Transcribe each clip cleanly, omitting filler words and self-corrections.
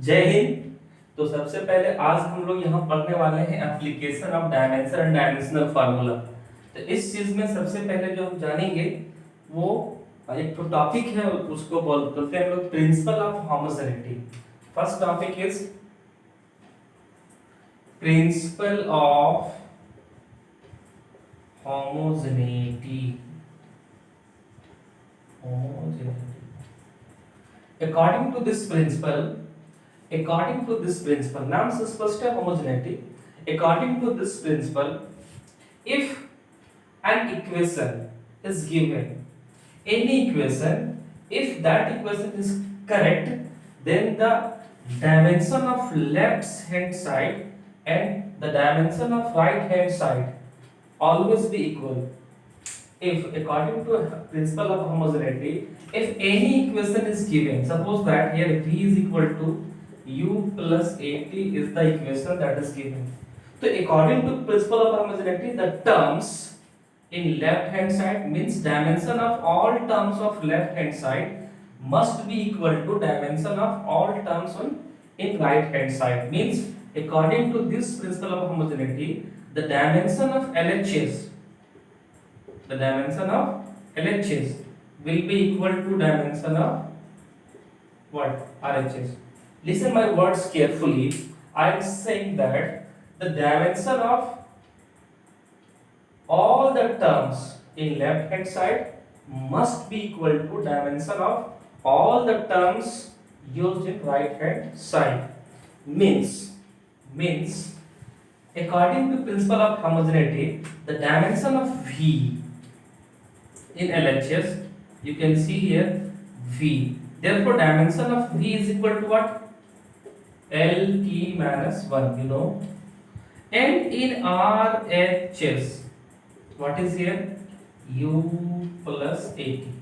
जय हिंद। तो सबसे पहले आज हम लोग यहाँ पढ़ने वाले हैं application of dimension and dimensional formula. तो इस चीज में सबसे पहले जो हम जानेंगे वो एक तो टॉपिक है, उसको बोलते हैं हम लोग principle of homogeneity. First topic is principle of homogeneity. According to this principle, नाम से स्पष्ट है homogeneity. According to this principle, if an equation is given, any equation, if that equation is correct, then the dimension of left hand side and the dimension of right hand side always be equal. If according to principle of homogeneity, if any equation is given, suppose that here v is equal to u plus at is the equation that is given. So according to principle of homogeneity, the terms in left hand side means dimension of all terms of left hand side must be equal to dimension of all terms on in right hand side. Means according to this principle of homogeneity, the dimension of LHS, will be equal to dimension of what? RHS. Listen my words carefully. I am saying that the dimension of all the terms in left hand side must be equal to dimension of all the terms used in right hand side. Means according to principle of homogeneity, the dimension of V in LHS, you can see here V. Therefore, dimension of V is equal to what? LT minus 1, you know. And in RHS, what is here? U plus 80.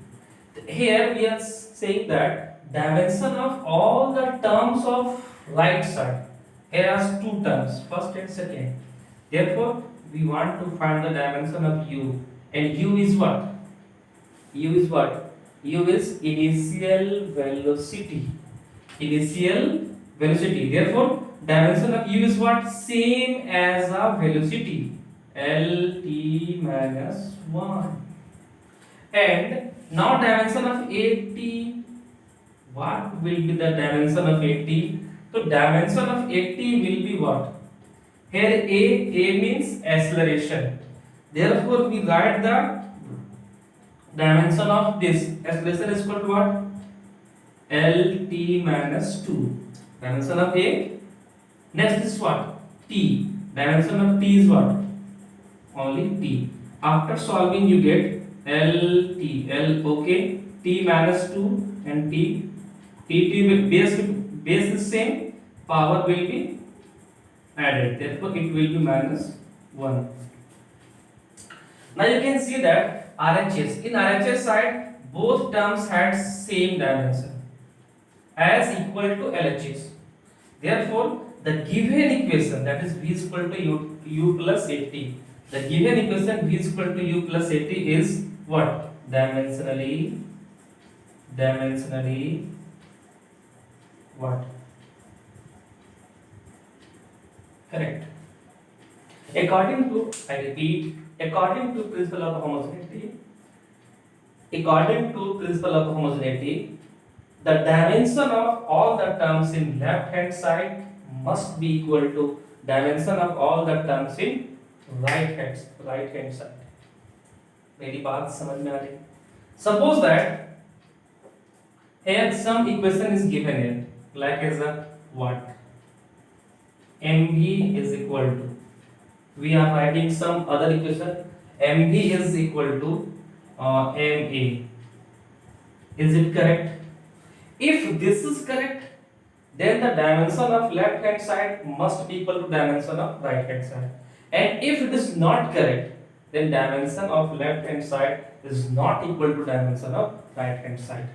Here we are saying that dimension of all the terms of right side. Here are two terms, first and second. Therefore, we want to find the dimension of U. And U is what? U is what? U is initial velocity. Therefore, dimension of U is what? Same as a velocity. LT minus 1. And now dimension of AT. What will be the dimension of AT? So dimension of AT will be what? Here A means acceleration. Therefore, we write the dimension of this acceleration is equal to what? LT minus 2. Dimension of A. Next is what? T. Dimension of T is what? Only T. After solving, you get L, okay? T minus 2 and T. Base is same. Power will be added. Therefore, it will be minus 1. Now you can see that RHS. In RHS side, both terms had same dimension as equal to LHS. Therefore, the given equation, that is V is equal to U plus 80. The given equation V is equal to U plus 80 is what? Dimensionally what? Correct. According to, I repeat, according to principle of homogeneity, the dimension of all the terms in left hand side must be equal to dimension of all the terms in right hand side. मेरी बात समझ में आ रही? Suppose that here some equation is given here, like as a what? mv is equal to, we are writing some other equation, mv is equal to ma. Is it correct? If this is correct, then the dimension of left hand side must be equal to dimension of right hand side. And if it is not correct, then dimension of left hand side is not equal to dimension of right hand side.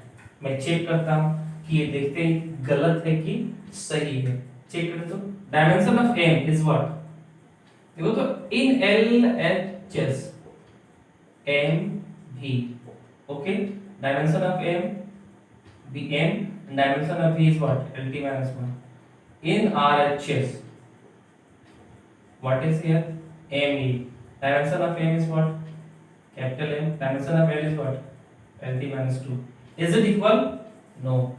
मैं check करता हूं कि ये देखते हैं गलत है कि सही है। चेक करें तो dimension of m is what? देखो तो in LHS mv, okay, dimension of m bm and dimension of v is what? LT minus 1. in RHS. What is here? ME. Dimension of M is what? Capital M. Dimension of L is what? LT minus 2. Is it equal? No.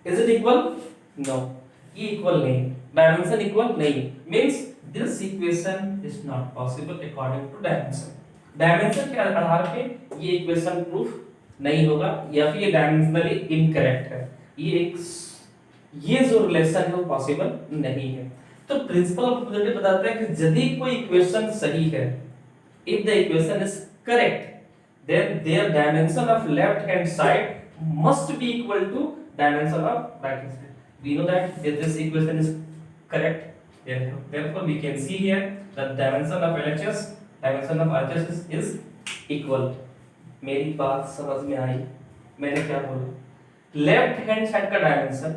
Is it equal? No. E equal नहीं. Dimension equal नहीं. Means this equation is not possible according to dimension. Dimension के आधार पे ये equation proof नहीं होगा या फिर ये डायमेंशनली इनकरेक्ट है. ये जो रिलेशन है वो पॉसिबल नहीं है. तो प्रिंसिपल ऑफ प्रोबेबिलिटी बताता है कि यदि कोई इक्वेशन सही है, if the equation is correct, then their dimension of left hand side must be equal to dimension of right hand side. We know that this equation is correct. Therefore, we can see here that dimension of LHS, dimension of RHS is equal. मेरी बात समझ में आई? मैंने क्या बोला? Left hand side का dimension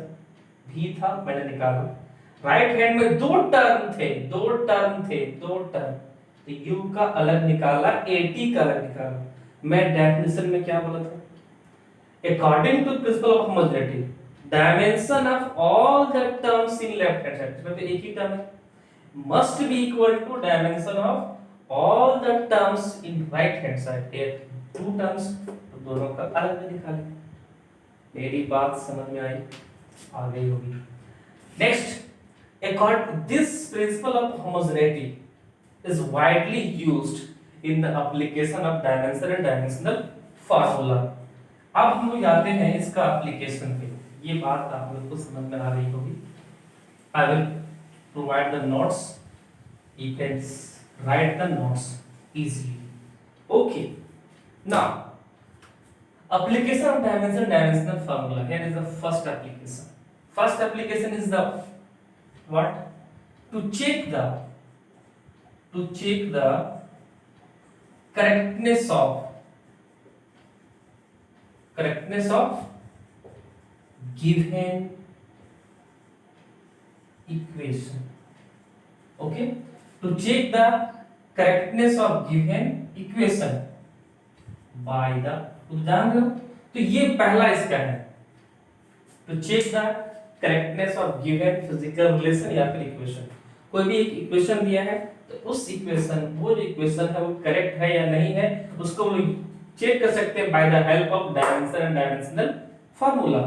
भी था, मैंने निकाला. राइट हैंड में दो टर्म थे. तो u का अलग निकाला, at का अलग निकाला. मैं डेफिनेशन में क्या बोला था? According to principle of homogeneity, dimension of all the terms in left hand side, इसमें तो एक ही टर्म है, must be equal to dimension of all the terms in right hand side. Here two terms, तो दोनों का अलग निकालें. मेरी बात समझ में आई? आ गई होगी. Next, this principle of homogeneity is widely used in the application of dimension and dimensional formula. अब हम लोग आते हैं इसका एप्लीकेशन पे. ये बात आप लोग को समझ में आ रही होगी. I will provide the notes. You can write the notes easily. Okay. Now, application of dimension and dimensional formula. Here is the first application. First application is the what? To check the correctness of given equation. Okay, to check the correctness of given equation by the, जान रहे हो? तो ये पहला इसका है. To check the correctness of given physical relation या फिर equation. कोई भी एक इक्वेशन दिया है तो उस इक्वेशन, वो जो इक्वेशन है वो करेक्ट है या नहीं है, उसको हम लोग चेक कर सकते हैं by the help of dimension and dimensional formula.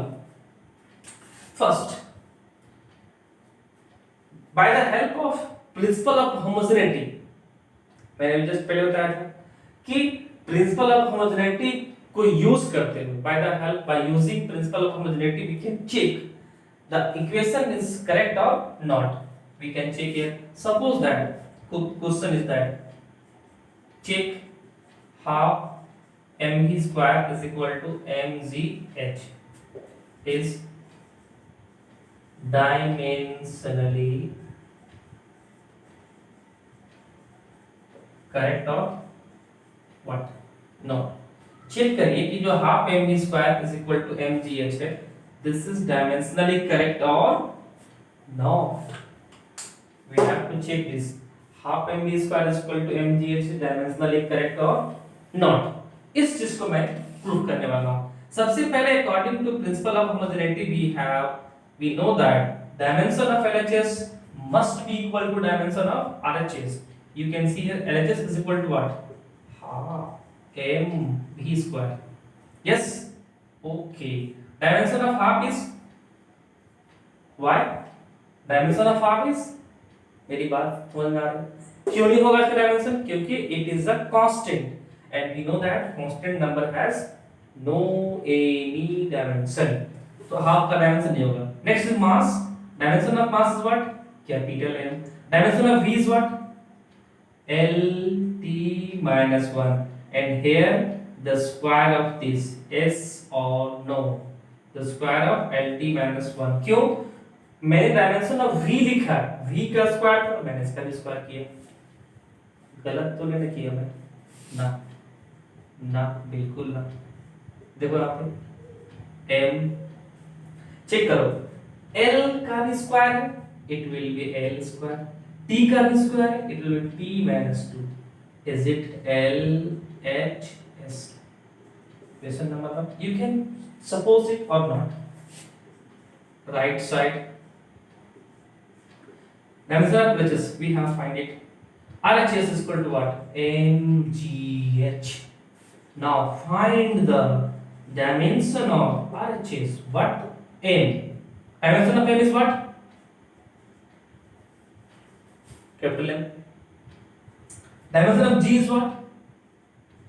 First, by the help of principle of homogeneity. मैंने जस्ट पहले बताया था कि प्रिंसिपल ऑफ होमोजेनिटी को यूज करते हुए, by using principle of homogeneity we can check the equation is correct or not. We can check here. Suppose that question is that check how mv square is equal to mgh is dimensionally correct or what? No. Check करिए कि जो half mv square is equal to mgh है, this is dimensionally correct or not. We have to check this. Half mv square is equal to mgh is dimensionally correct or not. इस चीज को मैं prove करने वाला हूँ. सबसे पहले according to principle of homogeneity we know that dimension of LHS must be equal to dimension of RHS. You can see here LHS is equal to what? Half mv square. Yes. Okay. Dimension of half is why? Dimension of half is, मेरी बात समझ में आ रही है? क्यों नहीं होगा इसका डायमेंशन? क्योंकि it is a constant and we know that constant number has no any dimension. तो half का डायमेंशन नहीं होगा. Next is mass. Dimension of mass is what? Capital M. Dimension of V is what? LT minus 1. And here the square of this, yes or no? The square of LT minus 1. क्यों? मैंने dimension of v लिखा है, v का square था, मैंने इसका भी square किया. गलत तो नहीं किया मैं? ना, बिल्कुल ना. देखो यहाँ पे m चेक करो, l का भी स्क्वायर है, it will be l square. t का भी स्क्वायर है, it will be t minus 2. Is it LHS? Question number 1. You can suppose it or not. Right side Dimension of LHS, we have find it. RHS is equal to what? MGH. Now find the dimension of RHS. What? M. Dimension of M is what? Capital M. Dimension of G is what?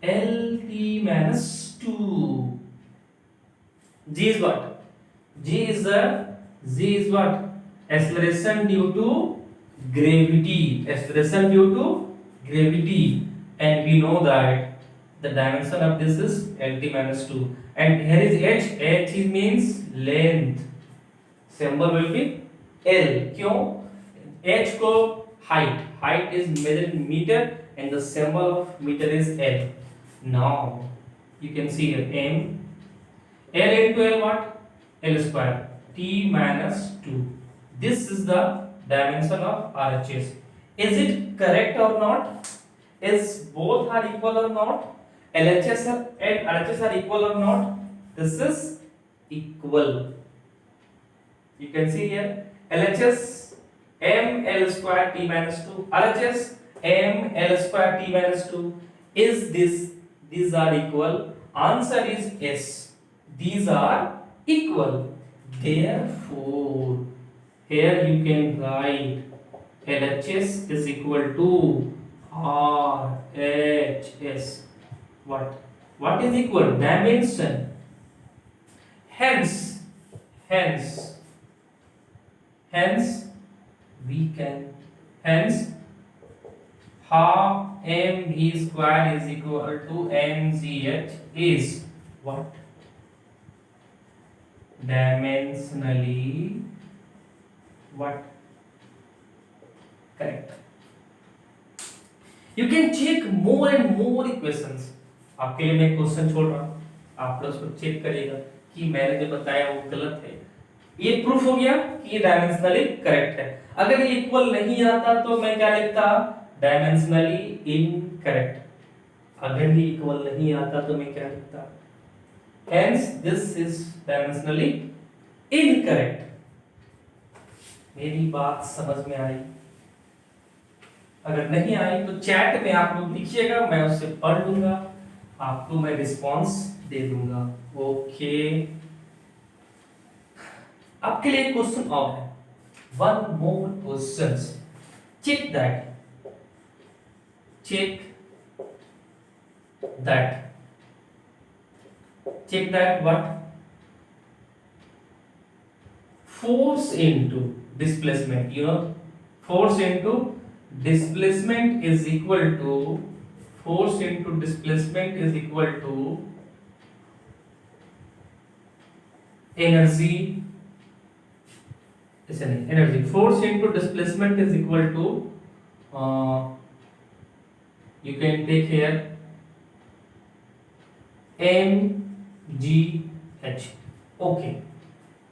LT minus 2. G is what? G is what? Acceleration due to gravity. Acceleration due to gravity. And we know that the dimension of this is LT minus 2. And here is H. H means length. Symbol will be L. क्यों? H को height. Height is measured in meter and the symbol of meter is L. Now you can see here M. L into L what? L square. T minus 2. This is the dimension of RHS. Is it correct or not? Is both are equal or not? LHS and RHS are equal or not? This is equal. You can see here LHS M L square T minus 2. RHS M L square T minus 2. Is this? These are equal. Answer is yes. These are equal. Therefore, here you can write LHS is equal to RHS. What? What is equal? Dimension. Hence, we can. Hence, half mv square is equal to mgh is what? Dimensionally what? Correct. You can check more and more equations. आपके लिए मैं question छोड़ रहा हूँ, आप लोग उसको check करिएगा कि मैंने जो बताया वो गलत है. ये प्रूफ हो गया कि ये डायमेंशनली करेक्ट है. अगर ये इक्वल नहीं आता तो मैं क्या लिखता? Dimensionally incorrect. अगर ये इक्वल नहीं आता तो मैं क्या लिखता? Hence this is dimensionally incorrect. मेरी बात समझ में आई? अगर नहीं आई तो चैट में आप लोग लिखिएगा, मैं उससे पढ़ लूंगा, आपको मैं रिस्पांस दे दूंगा. ओके, आपके लिए एक क्वेश्चन और है. One more question. Check that what? Force into displacement. You know, force into displacement is equal to energy. Energy. Force into displacement is equal to you can take here mgh. Okay,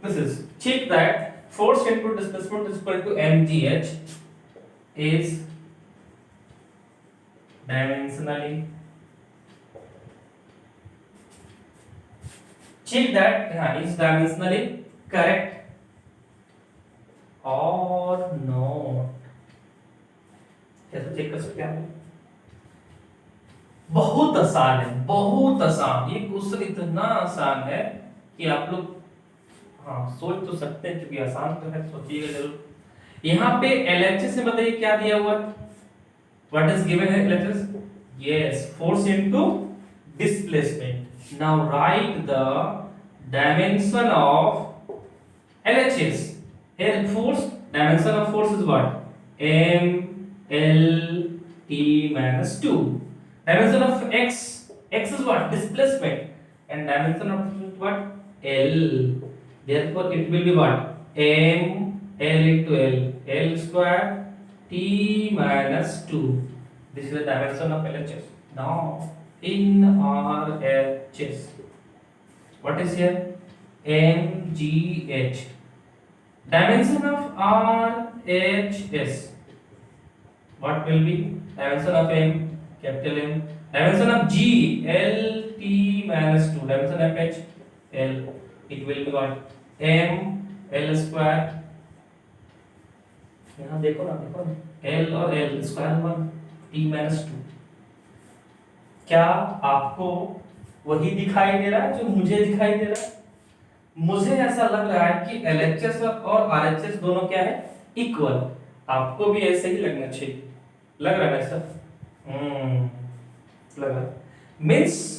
this is, check that force into displacement is equal to mgh is dimensionally. Check that is dimensionally correct or not. कैसे check कर सकते हैं? बहुत आसान है, बहुत आसान. ये क्वेश्चन इतना आसान है कि आप लोग सोच तो सकते हैं, क्योंकि आसान तो है, सोचिएगा जरूर. यहाँ पे LHS से बताइए क्या दिया हुआ? What is given है LHS? Yes, force into displacement. Now write the dimension of LHS. Here force, dimension of force is what? MLT minus 2. Dimension of x is what? Displacement. And dimension of what? L. Therefore it will be what? M L into L. L square T minus 2. This is the dimension of LHS. Now in RHS, what is here? MGH. Dimension of RHS. What will be? Dimension of M, capital M. Dimension of G, L T minus 2. Dimension of H, L. It will be what? M L square यहाँ देखो ना, L और L square 1, T minus 2। क्या आपको वही दिखाई दे रहा है जो मुझे दिखाई दे रहा है? मुझे ऐसा लग रहा है कि एलएचएस और आरएचएस दोनों क्या है, इक्वल। आपको भी ऐसे ही लगना चाहिए। लग रहा है ऐसा? लग रहा है। Means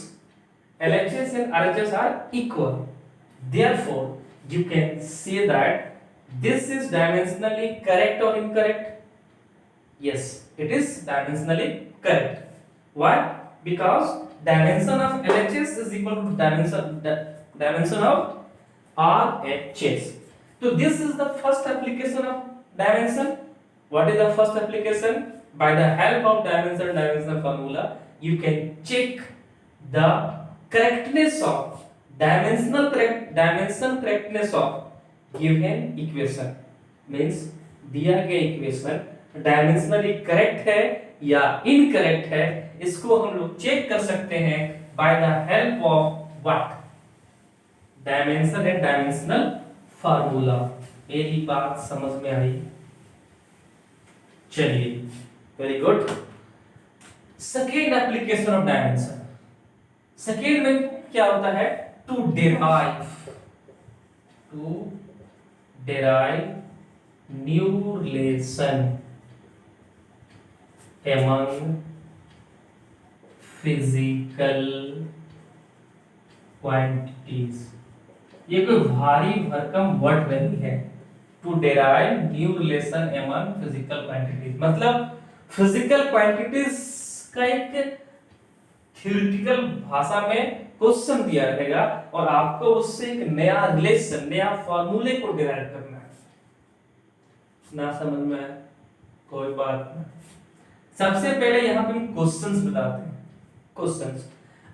LHS and RHS are equal. Therefore, you can say that this is dimensionally correct or incorrect? Yes, it is dimensionally correct. Why? Because dimension of LHS is equal to dimension of RHS. So this is the first application of dimension. What is the first application? By the help of dimension formula, you can check the correctness of dimension correctness of given equation. Means दिया गया equation dimensionally correct है या incorrect है, इसको हम लोग check कर सकते हैं by the help of what, dimension and dimensional formula. मेरी बात समझ में आई? चलिए, very good. Second application of dimension. Second में क्या होता है? To derive new relation among physical quantities। ये कोई भारी भरकम वर्ड नहीं है। To derive new relation among physical quantities मतलब फिजिकल क्वांटिटीज का एक थ्योरेटिकल भाषा में क्वेश्चन दिया रहेगा और आपको उससे एक नया रिलेशन, नया फॉर्मूले को डिराइव करना है। ना समझ में आया? कोई बात नहीं। सबसे पहले यहाँ पे हम क्वेश्चंस बताते हैं। क्वेश्चंस,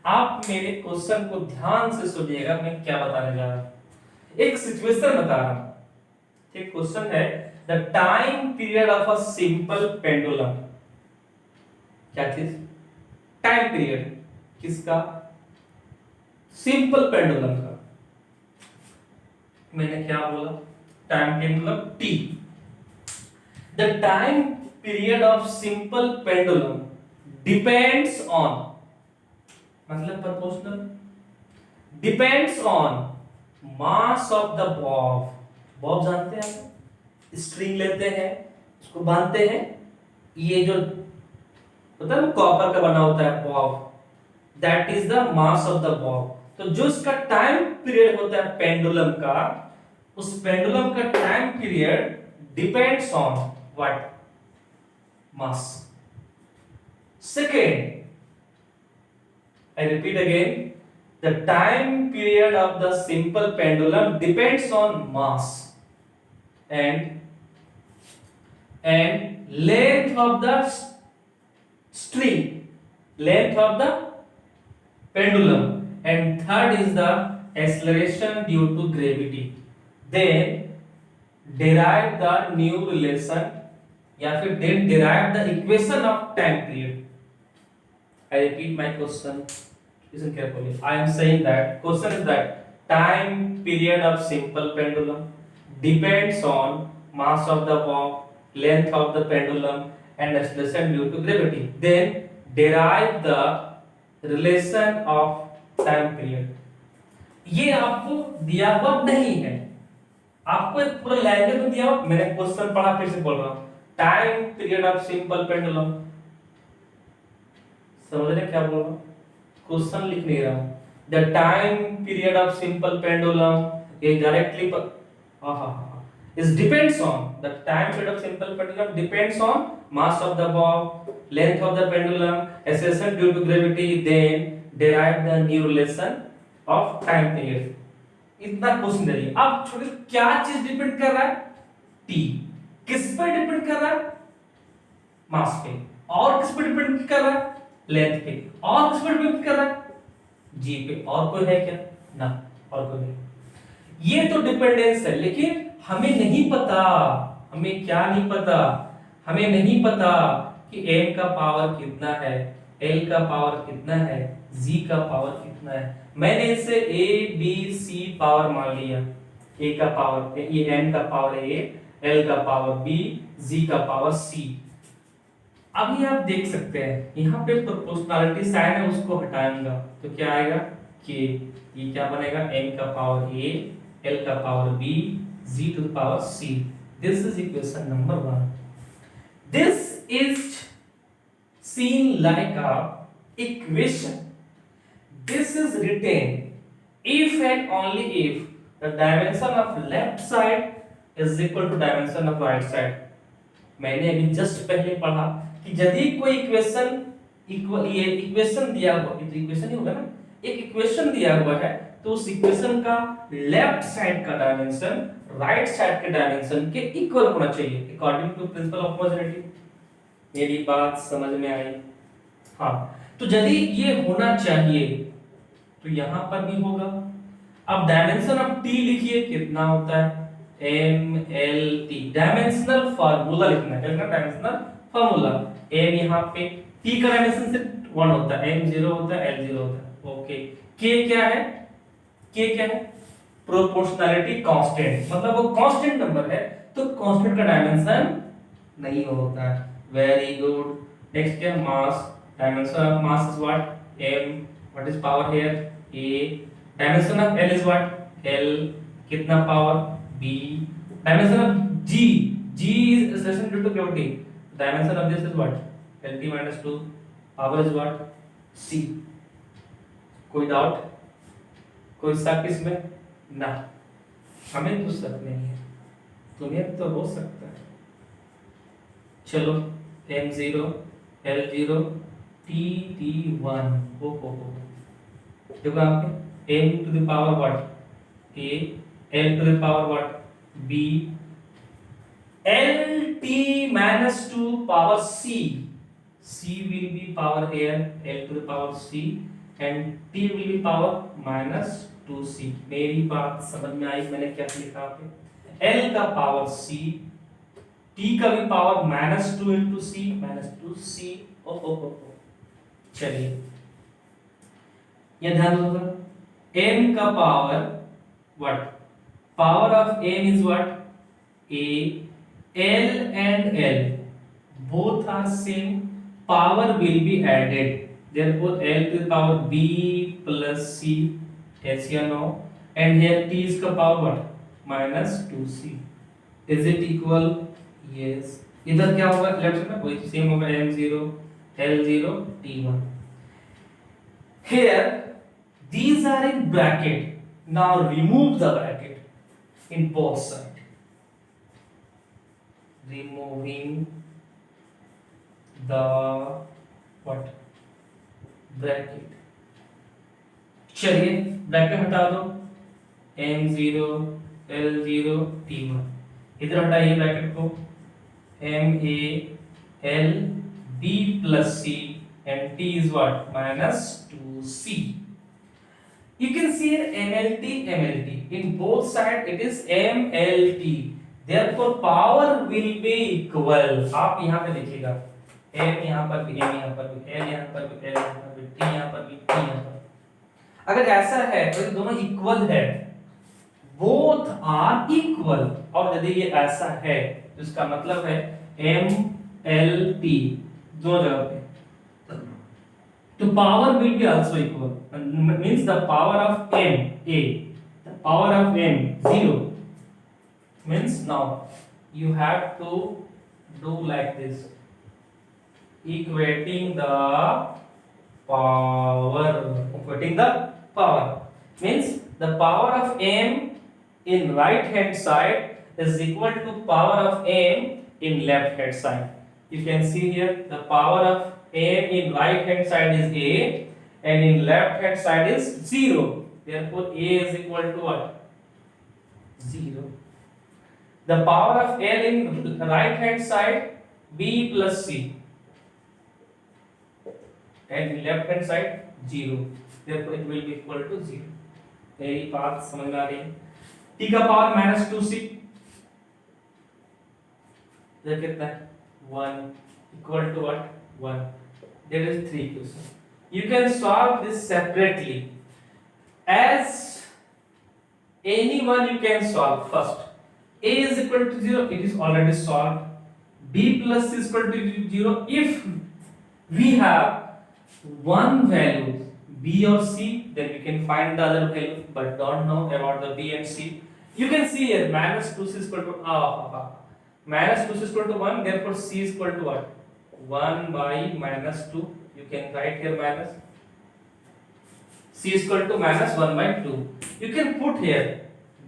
आप मेरे क्वेश्चन को ध्यान से सुनिएगा, मैं क्या बताने जा रहा हूं। एक सिचुएशन बता रहा हूं। ठीक, क्वेश्चन है the time period of a simple pendulum. क्या चीज? टाइम पीरियड किसका? सिंपल पेंडुलम का। मैंने क्या बोला? Time pendulum T. The time period of simple pendulum depends on, मतलब proportional, depends on mass of the bob. Bob जानते हैं आप? स्ट्रिंग लेते हैं, उसको बांधते हैं, ये जो होता है ना कॉपर का बना होता है Bob, that is the mass of the Bob. तो जो इसका टाइम पीरियड होता है पेंडुलम का, उस पेंडुलम का time period depends on what? Mass. Second, I repeat again, the time period of the simple pendulum depends on mass and length of the string, length of the pendulum, and third is the acceleration due to gravity. Then derive the new relation या फिर then derive the equation of time period. I repeat my question, listen carefully. I am saying that question is that time period of simple pendulum depends on mass of the bob, length of the pendulum, and acceleration due to gravity. Then derive the relation of time period. ये आपको दिया हुआ नहीं है, आपको एक पूरा language में दिया हुआ। मैंने क्वेश्चन पढ़ा, फिर से बोल रहा हूं। Time period of simple pendulum, समझ रहे क्या बोल रहा हूं? क्वेश्चन लिख नहीं रहा हूं। The time period of simple pendulum, ये directly is depends on the time period of simple pendulum depends on mass of the bob, length of the pendulum, acceleration due to gravity. Then derive the new relation of time period. इतना question दे दिया। अब छोटे क्या चीज depend कर रहा है? t। किस पर डिपेंड कर रहा है? मास पे। और किस पर डिपेंड कर रहा है? लेंथ पे। और किस पर डिपेंड कर रहा है? g पे। और कोई है क्या? ना, और कोई नहीं। ये तो डिपेंडेंस है, लेकिन हमें नहीं पता, हमें क्या नहीं पता? हमें नहीं पता कि m का पावर कितना है, l का पावर कितना है, g का पावर कितना है। मैंने इसे a b c पावर मान लिया। a का पावर, ये m का पावर है, L का पावर B, Z का पावर C। अभी आप देख सकते हैं यहाँ पे प्रोपोर्शनलिटी साइन है, उसको हटाएंगे तो क्या आएगा k। ये क्या बनेगा m का पावर a, l का power b, z to the power c। This is equation number 1। This is seen like a equation. This is written if and only if the dimension of left side is equal to dimension of right side। मैंने अभी just पहले पढ़ा कि यदि कोई equation ये equation दिया हुआ, तो इक्वेशन ही होगा ना, एक इक्वेशन दिया हुआ है तो उस इक्वेशन का लेफ्ट साइड का डायमेंशन राइट साइड के डायमेंशन के इक्वल होना चाहिए according to principle of homogeneity. मेरी बात समझ में आई? हाँ, तो यदि ये होना चाहिए तो यहां पर भी होगा। अब डायमेंशन ऑफ टी लिखिए, कितना होता है M L T. Dimensional formula लिखना है, क्या डायमेंशनल फार्मूला। एम यहाँ पे टी का डायमेंशन सिर्फ 1 होता है, एम 0 होता है, एल 0 होता है। ओके, के क्या है? के क्या है? प्रोपोर्शनैलिटी कांस्टेंट, मतलब वो कांस्टेंट नंबर है तो कांस्टेंट का डायमेंशन नहीं होता है। Very good. नेक्स्ट क्या? Mass. Dimension of mass is what? m। What is power here? a। Dimension of l is what? l। कितना power? b। Dimension of g, g is relation due to gravity। Dimension of this is what? lt minus 2। Power is what? c। कोई doubt, कोई शक इसमें? ना, हमें तो शक नहीं है, तुम्हें तो हो सकता है। चलो m0 l0 t1 हो देखो आपके m to the power what? a, l to the power what? b, lt minus 2 power c। c will be power here, l to the power c and t will be power minus 2c। मेरी बात समझ में आई? मैंने क्या लिखा पे? l का power c, t का भी पावर -2 into c, -2c। ओ चलिए ये ध्यान दो, m का power what? Power of m is what? a। l and l both are same, power will be added, therefore l to the power b plus c, yes or no, and here t is का power what? -2c। is it equal? yes। इधर क्या होगा? Left में वही same होगा, m0 l0 t1। here these are in bracket, now remove the bracket in both sides, removing the what? bracket। चलिए bracket हटा दो, m0 l0 t1। इधर हटाइए ब्रैकेट को, m a l b plus c and t is what? -2c। you can see here mlt mlt, in both side it is mlt, therefore power will be equal। आप यहाँ पे देखिएगा m यहाँ पर भी, m यहाँ पर भी, l यहाँ पर भी, l यहाँ पर भी, t यहाँ पर भी, t यहाँ पर। अगर ऐसा है तो ये दोनों इक्वल है, both are equal। और यदि ये ऐसा है तो इसका मतलब है m l t दोनों जगह पे, तो power will be also equal, means the power of m a, the power of m 0, means now you have to do like this, equating the power, means the power of m in right hand side is equal to power of m in left hand side। you can see here the power of m in right hand side is a and in left hand side is 0, therefore a is equal to what? 0। the power of l in right hand side b plus c and in left hand side 0, therefore it will be equal to 0। मेरी बात समझ में आ रही है? t का power -2c, ये कितना है? 1 equal to what? 1। there is 3 question। you can solve this separately as anyone you can solve। first A is equal to 0, it is already solved. B plus C is equal to 0 if we have one value B or C, then we can find the other value, but don't know about the B and C. You can see here minus 2C is equal to minus 2C is equal to 1, therefore C is equal to what? 1 by minus 2. You can write here minus C is equal to minus 1 by 2. You can put here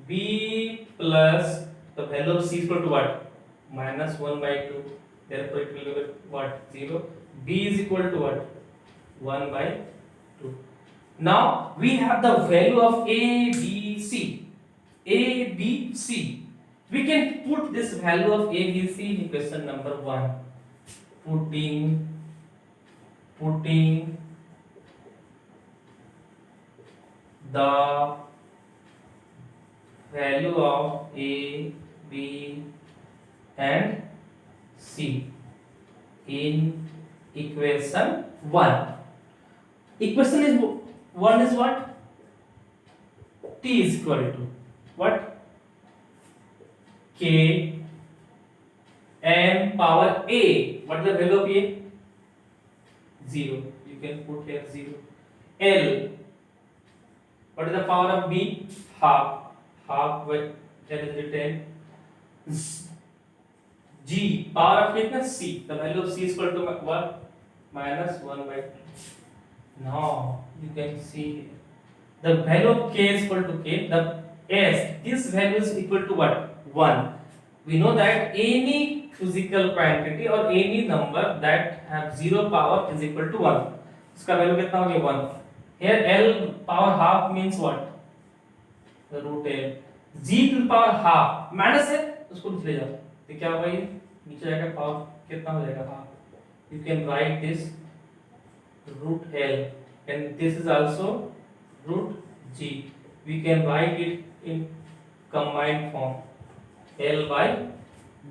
B plus the value of C is equal to what? Minus 1 by 2. Therefore it will be what? 0. B is equal to what? 1 by 2. Now we have the value of A, B, C. A, B, C. We can put this value of A, B, C in equation number 1. Putting the value of A, B and C in equation 1. Equation is 1 is what? T is equal to what? K m power A. What is the value of A? 0. You can put here 0. L. What is the power of B? Half. Half with that is written. G. Power of कितना? C. The value of C is equal to what? Minus 1 by 2. Now you can see the value of K is equal to K. The S. This value is equal to what? 1. We know that any physical quantity or any number that have 0 power is equal to 1. इसका value कितना हो गया? 1. Here L power half means what? The root L. G to the power half minus है उसको नीचे ले जाओ तो क्या होगा? ये नीचे जाएगा पावर कितना हो जाएगा? Half. You can write this root L and this is also root G. We can write it in combined form L by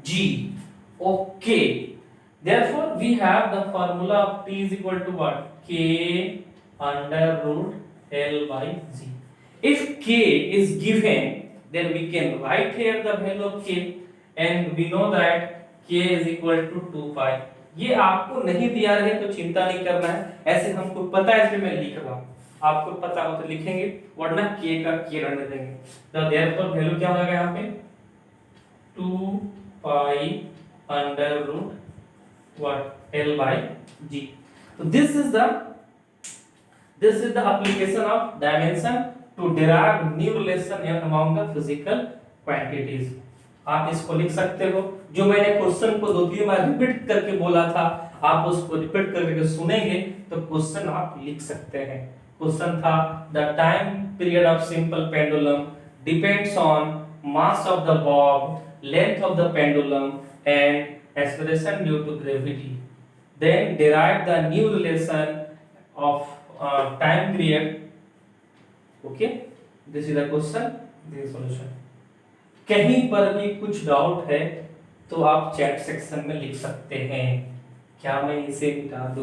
G. Okay. Therefore, we have the formula of T is equal to what? K under root L by G. If K is given, then we can write here the value of K and we know that K is equal to 2 pi. ये आपको नहीं दिया रहे तो चिंता नहीं करना है, ऐसे हमको पता है इसलिए मैं लिख रहा हूँ. आपको पता हो तो लिखेंगे वरना K का K रहने देंगे. तो therefore वैल्यू क्या हो जाएगा यहाँ पे? 2 pi under root what? L by G. So this is the application of dimension to derive new relation among the physical quantities. आप इसको लिख सकते हो. जो मैंने क्वेश्चन को 2-3 बार रिपीट करके बोला था, आप उसको रिपीट करके सुनेंगे तो क्वेश्चन आप लिख सकते हैं. क्वेश्चन था the time period of simple pendulum depends on mass of the Bob, length of the pendulum and acceleration due to gravity. Then derive the new relation of time period. Okay, this is the question, this is solution. कहीं पर भी कुछ doubt है तो आप chat section में लिख सकते हैं. क्या मैं इसे मिटा दूं?